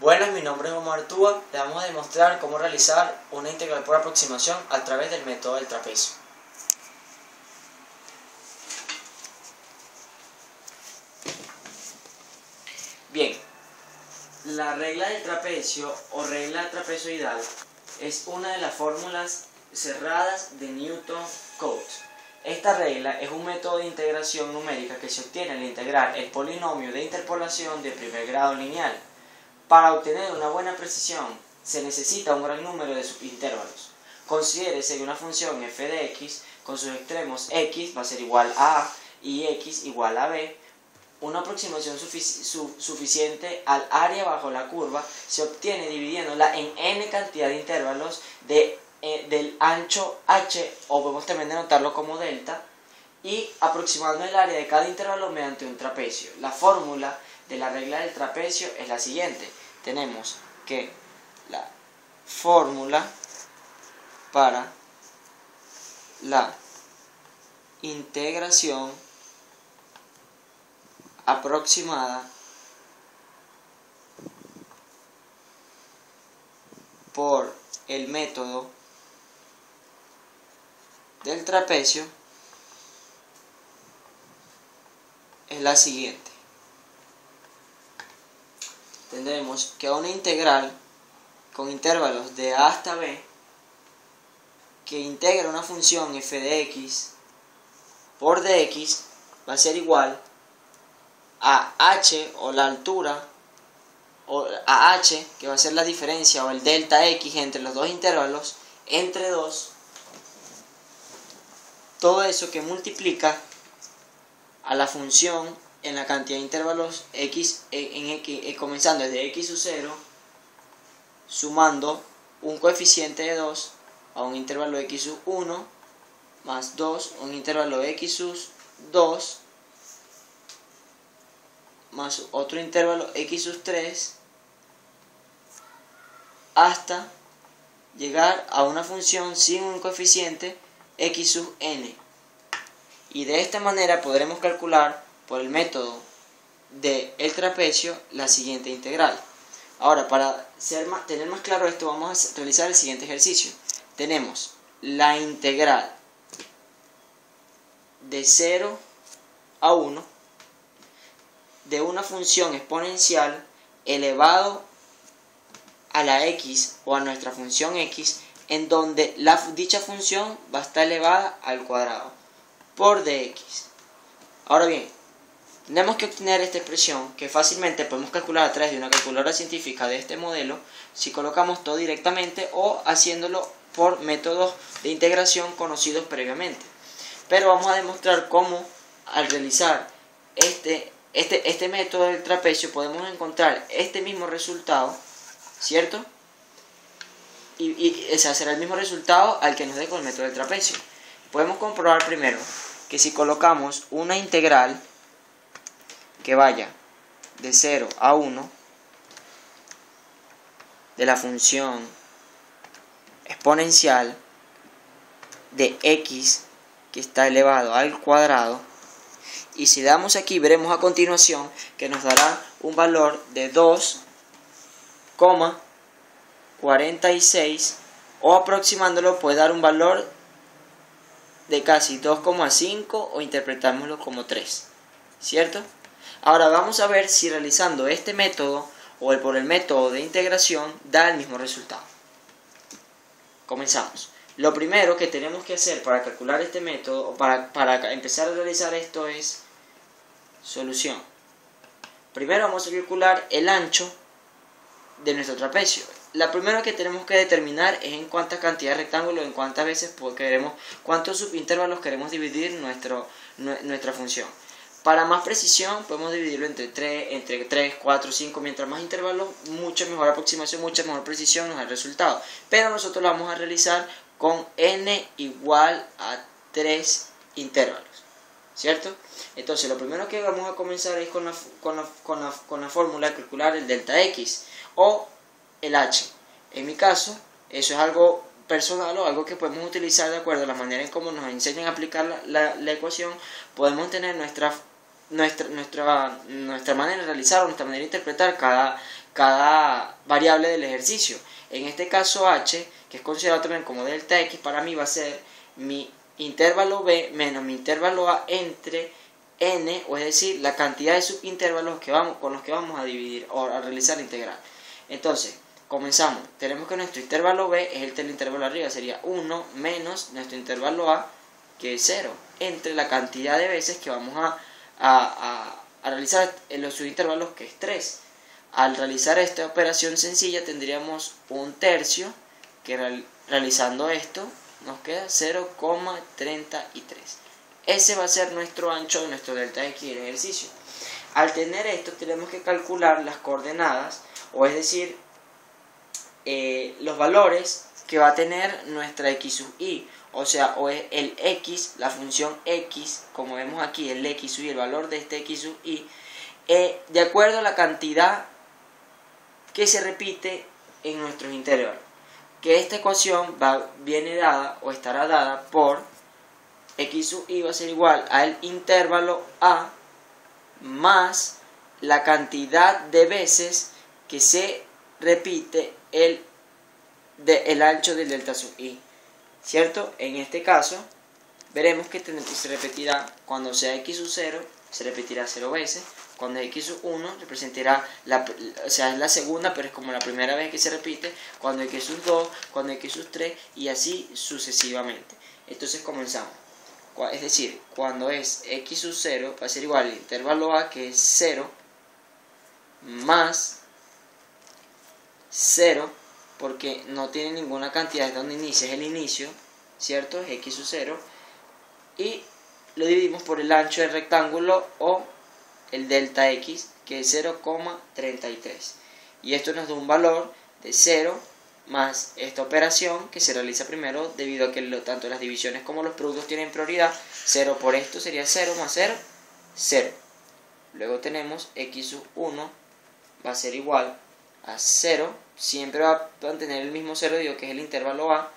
Buenas, mi nombre es Omar Túa. Le vamos a demostrar cómo realizar una integral por aproximación a través del método del trapecio. Bien, la regla del trapecio o regla trapezoidal es una de las fórmulas cerradas de Newton-Cotes. Esta regla es un método de integración numérica que se obtiene al integrar el polinomio de interpolación de primer grado lineal. Para obtener una buena precisión se necesita un gran número de subintervalos. Considérese que una función f de x con sus extremos x va a ser igual a a y x igual a b. Una aproximación suficiente al área bajo la curva se obtiene dividiéndola en n cantidad de intervalos del ancho h, o podemos también denotarlo como delta, y aproximando el área de cada intervalo mediante un trapecio. La fórmula de la regla del trapecio es la siguiente. Tenemos que la fórmula para la integración aproximada por el método del trapecio es la siguiente. Tendremos que una integral con intervalos de a hasta b que integra una función f de x por dx va a ser igual a h, o la altura, o a h, que va a ser la diferencia o el delta x entre los dos intervalos, entre 2, todo eso que multiplica a la función en la cantidad de intervalos x, comenzando desde x sub 0, sumando un coeficiente de 2 a un intervalo x sub 1, más 2, un intervalo x sub 2, más otro intervalo x sub 3, hasta llegar a una función sin un coeficiente x sub n. Y de esta manera podremos calcular por el método del trapecio la siguiente integral. Ahora, para tener más claro esto, vamos a realizar el siguiente ejercicio. Tenemos la integral de 0 a 1 de una función exponencial elevado a la x o a nuestra función x, en donde dicha función va a estar elevada al cuadrado por dx. Ahora bien, tenemos que obtener esta expresión que fácilmente podemos calcular a través de una calculadora científica de este modelo, si colocamos todo directamente o haciéndolo por métodos de integración conocidos previamente. Pero vamos a demostrar cómo al realizar este método del trapecio podemos encontrar este mismo resultado, ¿cierto? Y ese será el mismo resultado al que nos dé con el método del trapecio. Podemos comprobar primero que si colocamos una integral que vaya de 0 a 1 de la función exponencial de x que está elevado al cuadrado, y si damos aquí veremos a continuación que nos dará un valor de 2,46, o aproximándolo puede dar un valor de casi 2,5 o interpretámoslo como 3, ¿cierto? Ahora vamos a ver si realizando este método o por el método de integración da el mismo resultado. Comenzamos. Lo primero que tenemos que hacer para calcular este método, o para empezar a realizar esto, es solución. Primero vamos a calcular el ancho de nuestro trapecio. La primera que tenemos que determinar es en cuánta cantidad de rectángulos, en cuántas veces cuántos subintervalos queremos dividir nuestra función. Para más precisión podemos dividirlo entre 3, 4, 5, mientras más intervalos, mucha mejor aproximación, mucha mejor precisión nos da el resultado. Pero nosotros lo vamos a realizar con n igual a 3 intervalos, ¿cierto? Entonces lo primero que vamos a comenzar es con la fórmula de calcular el delta x o el h. En mi caso, eso es algo personal o algo que podemos utilizar de acuerdo a la manera en cómo nos enseñan a aplicar la ecuación. Podemos tener nuestra nuestra manera de realizar o nuestra manera de interpretar cada variable del ejercicio. En este caso h, que es considerado también como delta x, para mí va a ser mi intervalo b menos mi intervalo a entre n, o es decir, la cantidad de subintervalos con los que vamos a dividir o a realizar la integral. Entonces, comenzamos. Tenemos que nuestro intervalo b es el intervalo arriba, sería 1 menos nuestro intervalo a, que es 0, entre la cantidad de veces que vamos a realizar en los subintervalos, que es 3. Al realizar esta operación sencilla tendríamos un tercio, que realizando esto nos queda 0,33. Ese va a ser nuestro ancho de nuestro delta x en el ejercicio. Al tener esto tenemos que calcular las coordenadas, o es decir, los valores que va a tener nuestra x sub y. O sea, o es el x, la función x, como vemos aquí, el x sub y, el valor de este x sub y, de acuerdo a la cantidad que se repite en nuestros intervalos. Que esta ecuación viene dada o estará dada por x sub y va a ser igual al intervalo a más la cantidad de veces que se repite el ancho del delta sub i, ¿cierto? En este caso veremos que se repetirá cuando sea x sub 0, se repetirá 0 veces. Cuando x sub 1 representará, o sea, es la segunda, pero es como la primera vez que se repite. Cuando x sub 2, cuando x sub 3 y así sucesivamente. Entonces comenzamos. Es decir, cuando es x sub 0 va a ser igual al intervalo a, que es 0, más 0, porque no tiene ninguna cantidad, es donde inicia, es el inicio, ¿cierto? Es x sub 0, y lo dividimos por el ancho del rectángulo o el delta x, que es 0,33, y esto nos da un valor de 0 más esta operación que se realiza primero debido a que tanto las divisiones como los productos tienen prioridad. 0 por esto sería 0 más 0, 0. Luego tenemos x sub 1 va a ser igual a 0, siempre va a mantener el mismo 0, digo que es el intervalo a,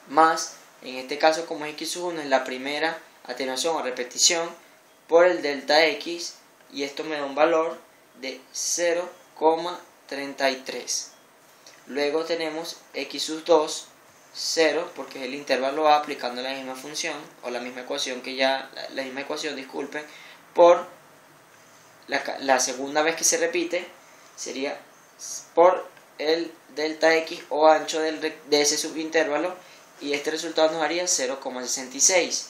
más, en este caso como x sub 1 es la primera atenuación o repetición, por el delta x, y esto me da un valor de 0,33. Luego tenemos x sub 2, 0, porque es el intervalo a aplicando la misma función, o la misma ecuación disculpen, por la segunda vez que se repite, sería por el delta x o ancho de ese subintervalo, y este resultado nos daría 0,66.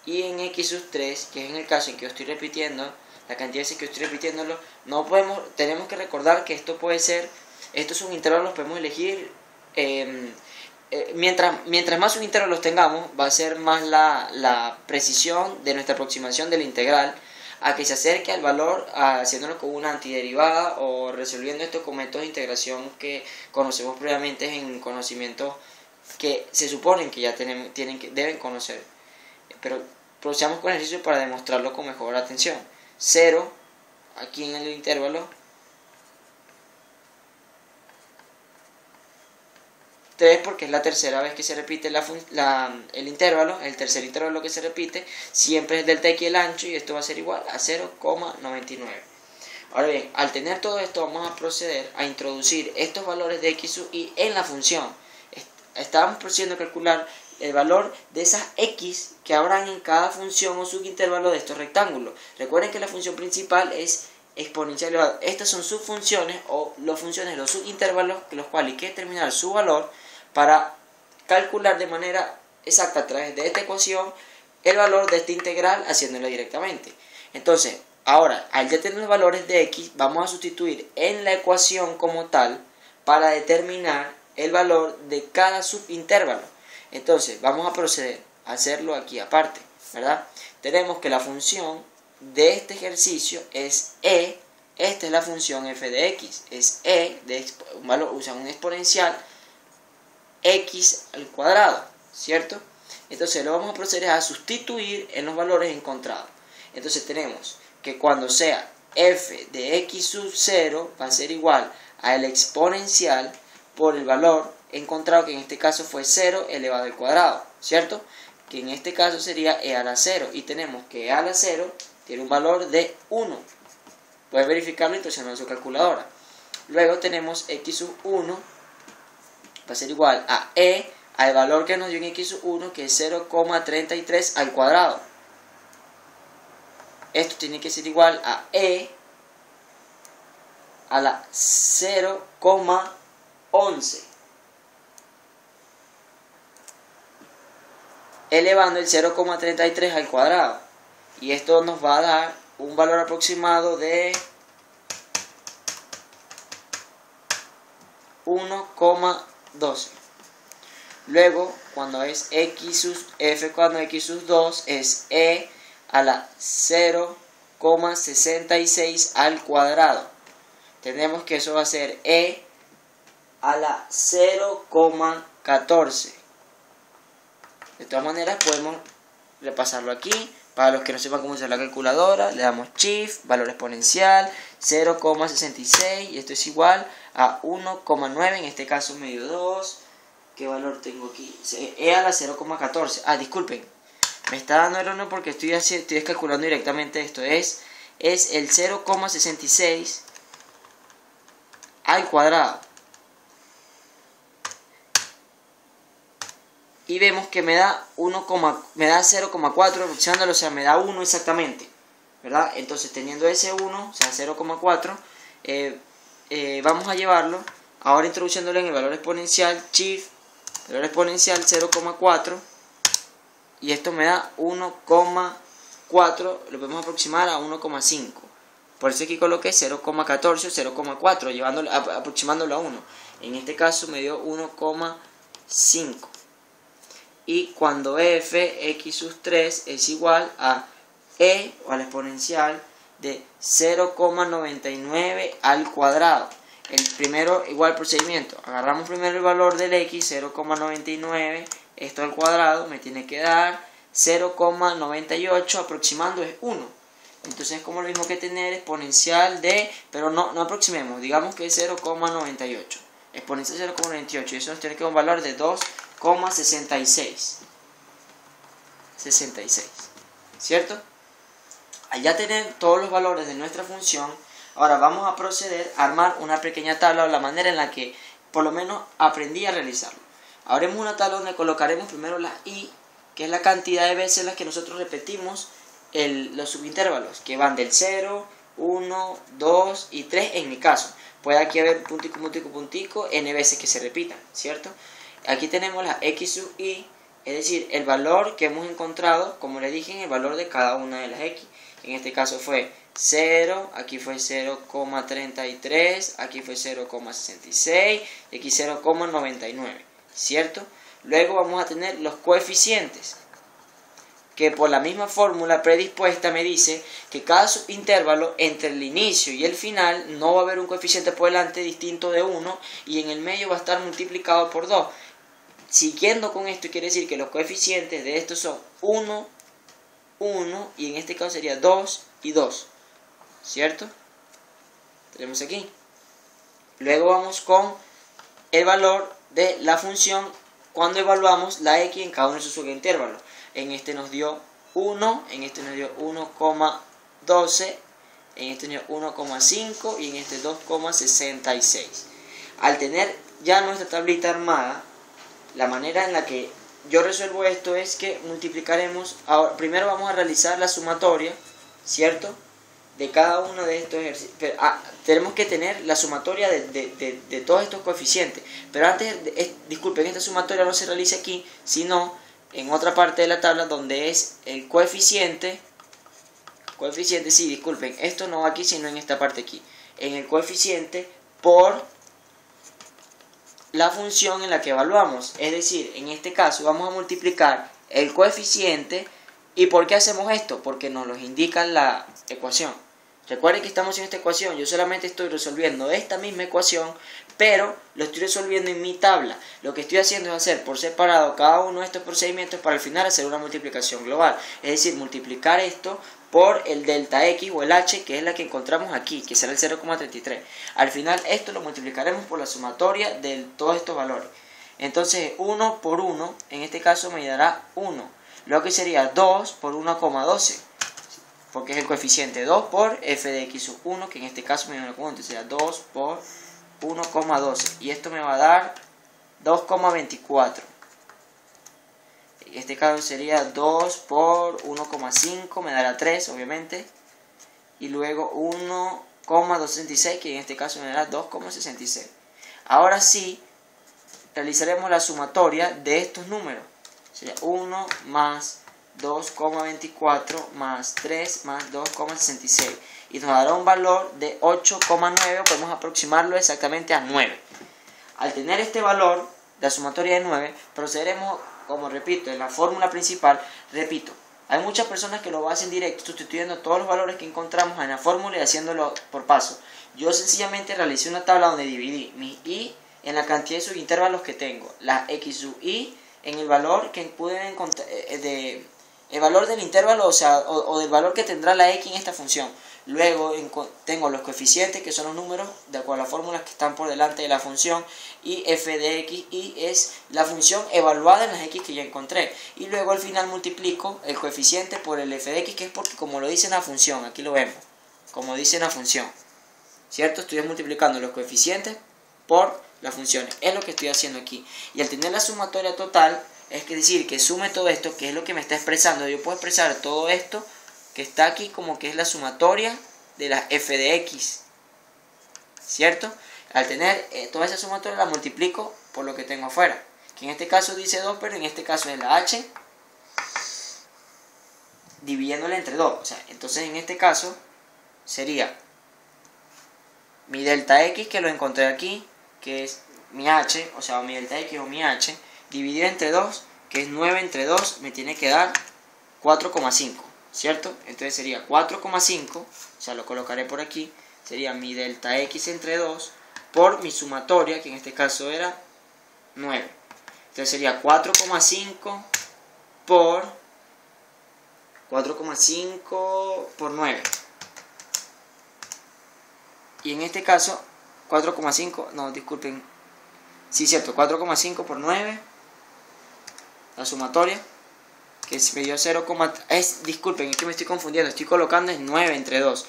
Y en x sub 3, que es en el caso en que yo estoy repitiendo, la cantidad de veces que yo estoy repitiéndolo, tenemos que recordar que esto puede ser, estos subintervalos los podemos elegir, mientras más subintervalos tengamos, va a ser más la precisión de nuestra aproximación de la integral, a que se acerque al valor, haciéndolo con una antiderivada o resolviendo esto con métodos de integración que conocemos previamente en conocimientos que se suponen que ya deben conocer. Pero procedamos con el ejercicio para demostrarlo con mejor atención. 0 aquí en el intervalo, 3 porque es la tercera vez que se repite el intervalo, el tercer intervalo que se repite, siempre es delta x el ancho, y esto va a ser igual a 0,99. Ahora bien, al tener todo esto vamos a proceder a introducir estos valores de x sub y en la función. Estábamos procediendo a calcular el valor de esas x que habrán en cada función o subintervalo de estos rectángulos. Recuerden que la función principal es exponencial elevado. Estas son sus funciones o las funciones de los subintervalos, los cuales hay que determinar su valor para calcular de manera exacta a través de esta ecuación el valor de esta integral haciéndolo directamente. Entonces, ahora, al ya tener los valores de x, vamos a sustituir en la ecuación como tal para determinar el valor de cada subintervalo. Entonces, vamos a proceder a hacerlo aquí aparte, ¿verdad? Tenemos que la función de este ejercicio es e, esta es la función f de x, es e, un valor, usa un exponencial, x al cuadrado, ¿cierto? Entonces lo vamos a proceder a sustituir en los valores encontrados. Entonces tenemos que cuando sea f de x sub 0 va a ser igual al exponencial por el valor encontrado, que en este caso fue 0 elevado al cuadrado, ¿cierto? Que en este caso sería e a la 0, y tenemos que e a la 0 tiene un valor de 1. Puedes verificarlo introduciendo en su calculadora. Luego tenemos x sub 1 va a ser igual a e al valor que nos dio en x sub 1, que es 0,33 al cuadrado. Esto tiene que ser igual a e a la 0,11 elevando el 0,33 al cuadrado, y esto nos va a dar un valor aproximado de 1,12. Luego, cuando es x sub f, cuando x sub 2 es e a la 0,66 al cuadrado. Tenemos que eso va a ser e a la 0,14. De todas maneras podemos repasarlo aquí. Para los que no sepan cómo usar la calculadora, le damos shift, valor exponencial, 0,66, y esto es igual a 1,9, en este caso me dio 2. ¿Qué valor tengo aquí? E a la 0,14. Ah, disculpen, me está dando error porque estoy calculando directamente esto. Es el 0,66 al cuadrado. Y vemos que me da 0,4 aproximándolo, o sea, me da 1 exactamente, ¿verdad? Entonces, teniendo ese 1, o sea, 0,4, vamos a llevarlo, ahora introduciéndolo en el valor exponencial, shift, valor exponencial 0,4, y esto me da 1,4, lo podemos aproximar a 1,5. Por eso aquí coloqué 0,14 o 0,4, aproximándolo a 1. En este caso me dio 1,5. Y cuando f x sub 3 es igual a e o al exponencial de 0,99 al cuadrado. El primero, igual procedimiento, agarramos primero el valor del x, 0,99, esto al cuadrado me tiene que dar 0,98, aproximando es 1. Entonces es como lo mismo que tener exponencial de, pero no aproximemos, digamos que es 0,98. Exponencial 0,98, y eso nos tiene que dar un valor de 2,66. ¿Cierto? Al ya tener todos los valores de nuestra función, ahora vamos a proceder a armar una pequeña tabla, o la manera en la que por lo menos aprendí a realizarlo. Haremos una tabla donde colocaremos primero la i, que es la cantidad de veces en las que nosotros repetimos los subintervalos, que van del 0, 1, 2 y 3 en mi caso. Puede aquí haber puntico, puntico, puntico, n veces que se repitan, ¿cierto? Aquí tenemos la x sub i, es decir, el valor que hemos encontrado, como les dije, en el valor de cada una de las x. En este caso fue 0, aquí fue 0,33, aquí fue 0,66 y aquí 0,99, ¿cierto? Luego vamos a tener los coeficientes, que por la misma fórmula predispuesta me dice que cada subintervalo entre el inicio y el final no va a haber un coeficiente por delante distinto de 1, y en el medio va a estar multiplicado por 2. Siguiendo con esto, quiere decir que los coeficientes de estos son 1, 1, y en este caso sería 2 y 2, ¿cierto? Tenemos aquí. Luego vamos con el valor de la función cuando evaluamos la x en cada uno de sus subintervalos. En este nos dio 1, en este nos dio 1,12, en este nos dio 1,5 y en este 2,66. Al tener ya nuestra tablita armada, la manera en la que yo resuelvo esto es que multiplicaremos. Ahora, primero vamos a realizar la sumatoria, ¿cierto? De cada uno de estos ejercicios. Tenemos que tener la sumatoria de todos estos coeficientes. Pero antes, disculpen, esta sumatoria no se realiza aquí, sino en otra parte de la tabla donde es el coeficiente, sí, disculpen, esto no va aquí sino en esta parte aquí, en el coeficiente por la función en la que evaluamos. Es decir, en este caso vamos a multiplicar el coeficiente. ¿Y por qué hacemos esto? Porque nos los indica la ecuación. Recuerden que estamos en esta ecuación, yo solamente estoy resolviendo esta misma ecuación, pero lo estoy resolviendo en mi tabla. Lo que estoy haciendo es hacer por separado cada uno de estos procedimientos para al final hacer una multiplicación global. Es decir, multiplicar esto por el delta x o el h, que es la que encontramos aquí, que será el 0,33. Al final esto lo multiplicaremos por la sumatoria de todos estos valores. Entonces 1 por 1, en este caso me dará 1. Lo que sería 2 por 1,12. porque es el coeficiente 2 por f de x sub 1, que en este caso me dio 1,1, entonces sería 2 por 1,12, y esto me va a dar 2,24. En este caso sería 2 por 1,5, me dará 3, obviamente, y luego 1,266, que en este caso me dará 2,66. Ahora sí, realizaremos la sumatoria de estos números. Sería 1 más 2,24 más 3 más 2,66. Y nos dará un valor de 8,9, podemos aproximarlo exactamente a 9. Al tener este valor, la sumatoria de 9, procederemos, como repito, en la fórmula principal, repito. Hay muchas personas que lo hacen directo, sustituyendo todos los valores que encontramos en la fórmula y haciéndolo por paso. Yo sencillamente realicé una tabla donde dividí mis y en la cantidad de subintervalos que tengo, la x sub y en el valor que pude encontrar, el valor del intervalo, o del valor que tendrá la x en esta función. Luego tengo los coeficientes, que son los números de acuerdo a las fórmulas que están por delante de la función, y f de x, y es la función evaluada en las x que ya encontré. Y luego al final multiplico el coeficiente por el f de x, que es porque como lo dice en la función, aquí lo vemos, como dice en la función, ¿cierto? Estoy multiplicando los coeficientes por las funciones, es lo que estoy haciendo aquí. Y al tener la sumatoria total, es decir, que sume todo esto, que es lo que me está expresando. Yo puedo expresar todo esto que está aquí como que es la sumatoria de la f de x, ¿cierto? Al tener toda esa sumatoria la multiplico por lo que tengo afuera, que en este caso dice 2, pero en este caso es la h, dividiéndola entre 2. O sea, entonces en este caso sería mi delta x, que lo encontré aquí, que es mi h, o sea, mi delta x o mi h, dividido entre 2, que es 9 entre 2, me tiene que dar 4,5, ¿cierto? Entonces sería 4,5, o sea, lo colocaré por aquí, sería mi delta x entre 2 por mi sumatoria, que en este caso era 9. Entonces sería 4,5 por 9. Y en este caso, 4,5, no, disculpen, sí, cierto, 4,5 por 9, la sumatoria, que me dio 0, disculpen, es que me estoy confundiendo, estoy colocando es 9 entre 2,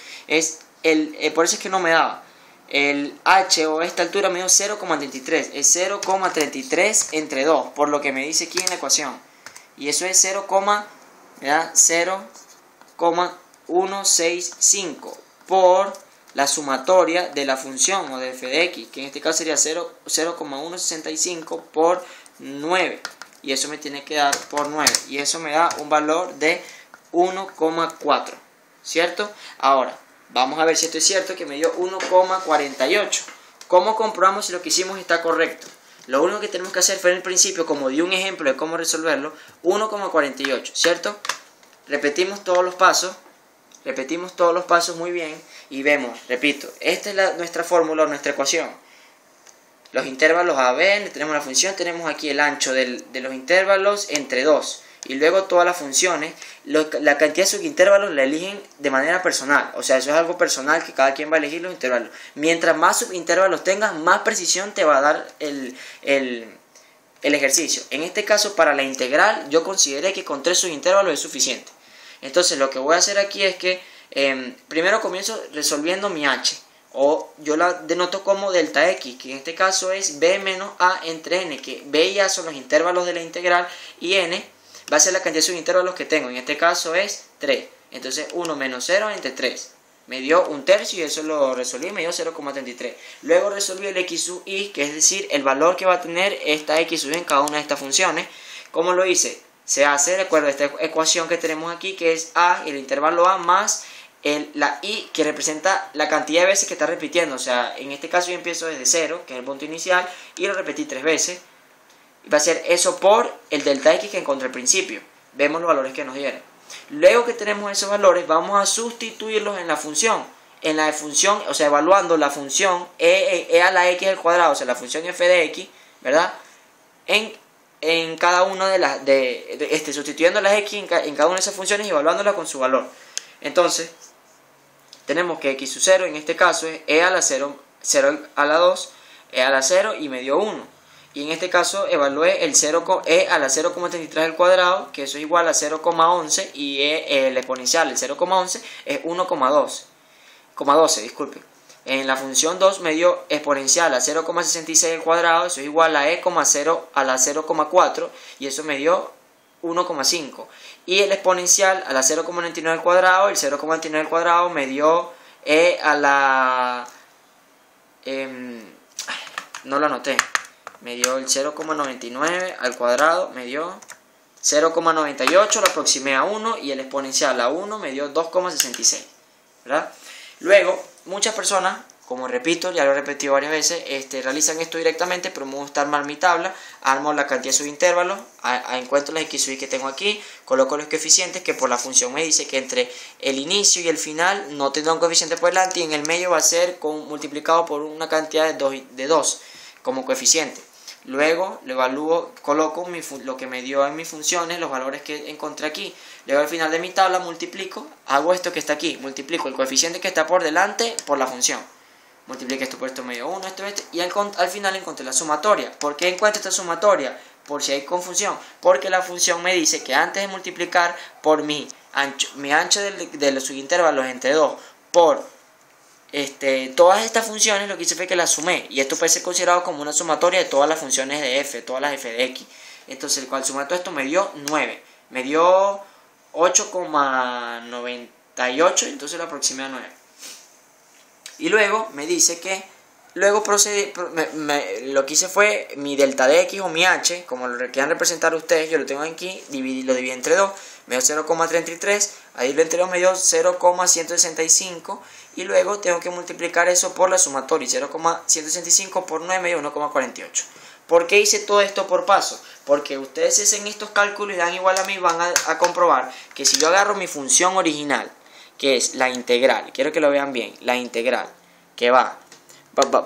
por eso es que no me daba, el h o esta altura me dio 0,33, es 0,33 entre 2, por lo que me dice aquí en la ecuación, y eso es 0,165 por la sumatoria de la función o de f de x, que en este caso sería 0,165 por 9, y eso me tiene que dar por 9, y eso me da un valor de 1,4, ¿cierto? Ahora, vamos a ver si esto es cierto, que me dio 1,48. ¿Cómo comprobamos si lo que hicimos está correcto? Lo único que tenemos que hacer fue en el principio, como di un ejemplo de cómo resolverlo, 1,48, ¿cierto? Repetimos todos los pasos muy bien, y vemos, repito, esta es nuestra fórmula, nuestra ecuación. Los intervalos a, b, tenemos la función, tenemos aquí el ancho de los intervalos entre 2. Y luego todas las funciones, la cantidad de subintervalos la eligen de manera personal. O sea, eso es algo personal que cada quien va a elegir los intervalos. Mientras más subintervalos tengas, más precisión te va a dar el ejercicio. En este caso, para la integral, yo consideré que con 3 subintervalos es suficiente. Entonces, lo que voy a hacer aquí es que primero comienzo resolviendo mi h, o yo la denoto como delta x, que en este caso es b menos a entre n, que b y a son los intervalos de la integral, y n va a ser la cantidad de subintervalos que tengo, en este caso es 3, entonces 1 menos 0 entre 3, me dio 1/3 y eso lo resolví, me dio 0,33. Luego resolví el x sub y, que es decir, el valor que va a tener esta x sub en cada una de estas funciones. ¿Cómo lo hice? Se hace de acuerdo a esta ecuación que tenemos aquí, que es a, el intervalo a, más la i, que representa la cantidad de veces que está repitiendo. O sea, en este caso yo empiezo desde 0, que es el punto inicial, y lo repetí 3 veces. Va a ser eso por el delta x que encontré al principio. Vemos los valores que nos dieron. Luego que tenemos esos valores, vamos a sustituirlos en la función. En la función, o sea, evaluando la función e a la x al cuadrado, o sea, la función f de x, ¿verdad? En cada una de las, sustituyendo las x en cada una de esas funciones y evaluándolas con su valor. Entonces, tenemos que x sub 0 en este caso es e a la 0, 0 a la 2, e a la 0 y me dio 1. y en este caso evalué el e a la 0,33 al cuadrado, que eso es igual a 0,11, y el exponencial, el 0,11, es 1,12, disculpe. En la función 2 me dio exponencial a 0,66 al cuadrado, eso es igual a e,0 a la 0,4, y eso me dio 1,5. Y el exponencial a la 0,99 al cuadrado, el 0,99 al cuadrado me dio e a la... no lo anoté. Me dio el 0,99 al cuadrado, me dio 0,98, lo aproximé a 1, y el exponencial a 1 me dio 2,66, ¿verdad? Luego, muchas personas, como repito, ya lo he repetido varias veces, realizan esto directamente, pero me gusta armar mi tabla, armo la cantidad de subintervalos, encuentro las X y Y que tengo aquí, coloco los coeficientes, que por la función me dice que entre el inicio y el final no tendrá un coeficiente por delante, y en el medio va a ser multiplicado por una cantidad de 2 como coeficiente. Luego lo evalúo, coloco lo que me dio en mis funciones, los valores que encontré aquí. Luego al final de mi tabla multiplico, hago esto que está aquí, multiplico el coeficiente que está por delante por la función. Multiplico esto por esto, me dio 1, esto, y al final encontré la sumatoria. ¿Por qué encuentro esta sumatoria? Por si hay confusión. Porque la función me dice que antes de multiplicar por mi ancho de los subintervalos entre 2 por todas estas funciones, lo que hice fue que las sumé, y esto puede ser considerado como una sumatoria de todas las funciones de f, todas las f de x. Entonces, al sumar todo esto me dio 9, me dio 8,98, entonces lo aproximé a 9. Y luego me dice que luego lo que hice fue mi delta de x o mi h, como lo quieran representar ustedes, yo lo tengo aquí, lo dividí entre 2, me dio 0,33, ahí lo entre 2 me dio 0,165, y luego tengo que multiplicar eso por la sumatoria, 0,165 por 9 me dio 1,48. ¿Por qué hice todo esto por paso? Porque ustedes hacen estos cálculos y dan igual a mí, van a comprobar que si yo agarro mi función original, que es la integral, quiero que lo vean bien, la integral, que va,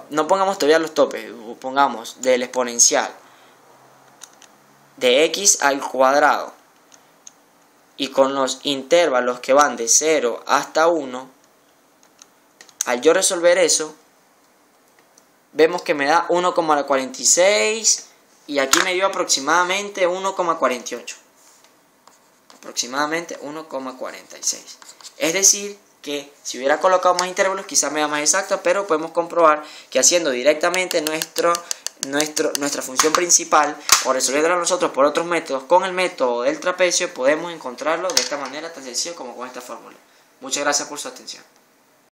no pongamos todavía los topes, pongamos del exponencial de x al cuadrado, y con los intervalos que van de 0 hasta 1, al yo resolver eso, vemos que me da 1,46, y aquí me dio aproximadamente 1,48. Aproximadamente 1,46. Es decir, que si hubiera colocado más intervalos quizás me da más exacto, pero podemos comprobar que haciendo directamente nuestra función principal, o resolviéndola nosotros por otros métodos con el método del trapecio, podemos encontrarlo de esta manera tan sencillo como con esta fórmula. Muchas gracias por su atención.